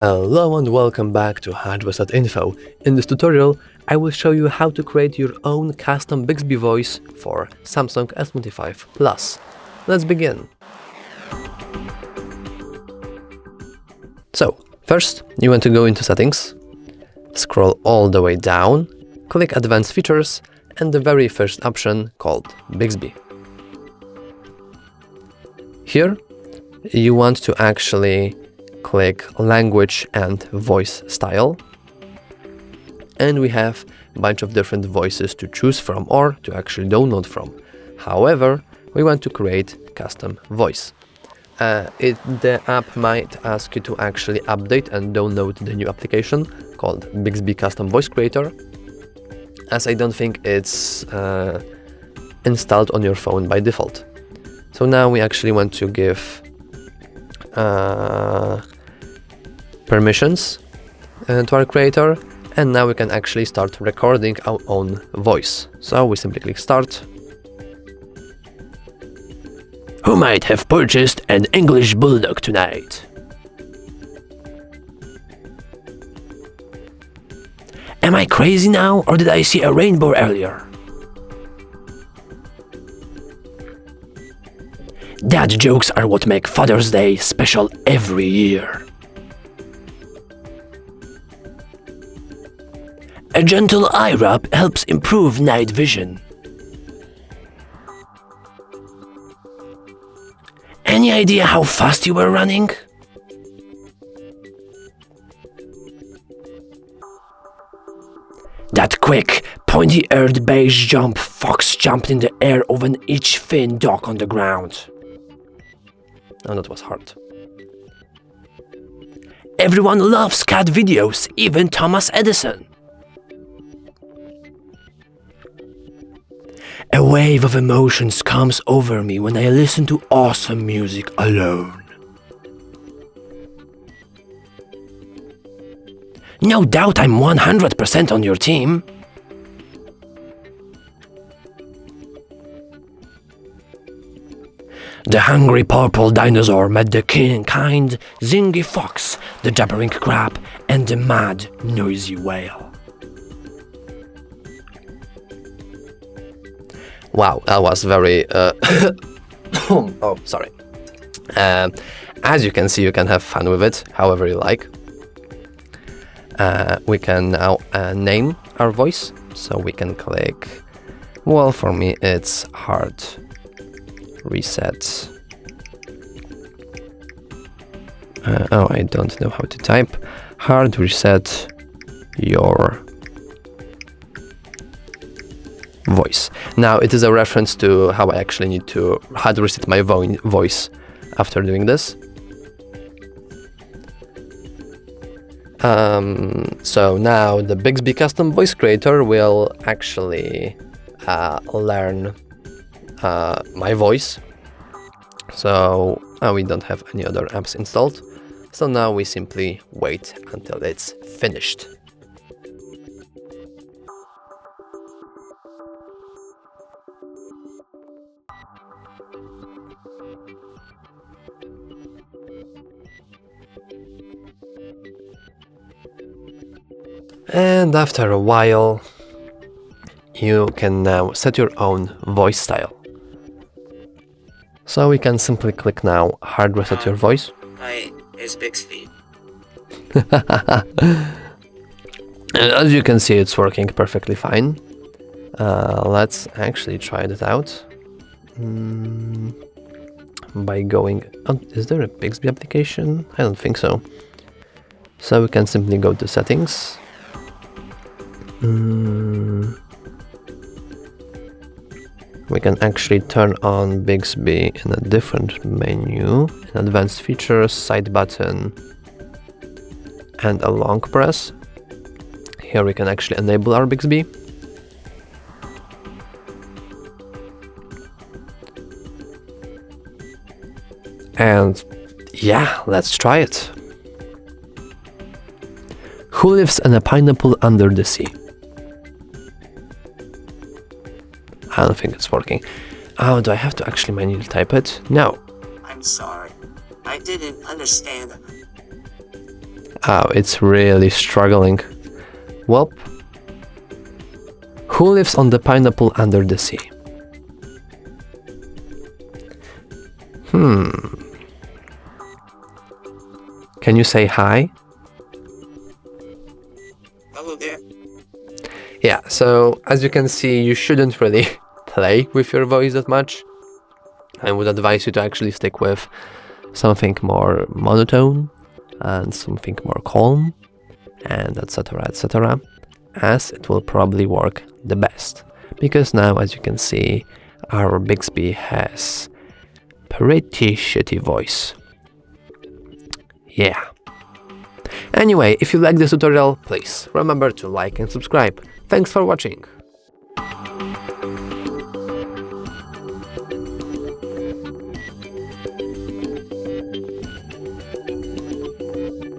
Hello and welcome back to HardReset.Info. In this tutorial, I will show you how to create your own custom Bixby voice for Samsung S25 Plus. Let's begin. So, first you want to go into Settings, scroll all the way down, click Advanced Features and the very first option called Bixby. Here, you want to actually click Language and Voice Style. And we have a bunch of different voices to choose from or to actually download from. However, we want to create custom voice. The app might ask you to actually update and download the new application called Bixby Custom Voice Creator, as I don't think it's installed on your phone by default. So now we actually want to give permissions to our creator, and now we can actually start recording our own voice. So we simply click Start. Who might have purchased an English Bulldog tonight? Am I crazy now, or did I see a rainbow earlier? Dad jokes are what make Father's Day special every year. A gentle eye rub helps improve night vision. Any idea how fast you were running? That quick, pointy-eared beige jump fox jumped in the air of an itch-thin dog on the ground. Oh, that was hard. Everyone loves cat videos, even Thomas Edison. A wave of emotions comes over me when I listen to awesome music alone. No doubt I'm 100% on your team. The hungry purple dinosaur met the kind, zingy fox, the jabbering crab, and the mad, noisy whale. Wow, that was very... oh, sorry. As you can see, you can have fun with it, however you like. We can now name our voice, so we can click... Well, for me, it's Hard Reset. Oh, I don't know how to type. Hard Reset Your Voice. Now, it is a reference to how I actually need to hard reset my voice after doing this. So now the Bixby Custom Voice Creator will actually learn my voice. So we don't have any other apps installed. So now we simply wait until it's finished. And after a while, you can now set your own voice style. So we can simply click now Hard Reset Your Voice. Hi, it's Bixby. As you can see, it's working perfectly fine. Let's actually try it out by going... Oh, is there a Bixby application? I don't think so. So we can simply go to Settings. We can actually turn on Bixby in a different menu, in Advanced Features, Side button, and a long press. Here we can actually enable our Bixby. And yeah, let's try it. Who lives in a pineapple under the sea? I don't think it's working. Oh, do I have to actually manually type it? No. I'm sorry. I didn't understand. Oh, it's really struggling. Well, who lives on the pineapple under the sea? Can you say hi? Hello there. Yeah, so as you can see, you shouldn't really play with your voice that much. I would advise you to actually stick with something more monotone and something more calm, and etc., as it will probably work the best. Because now, as you can see, our Bixby has pretty shitty voice. Yeah. Anyway, if you like this tutorial, please remember to like and subscribe. Thanks for watching.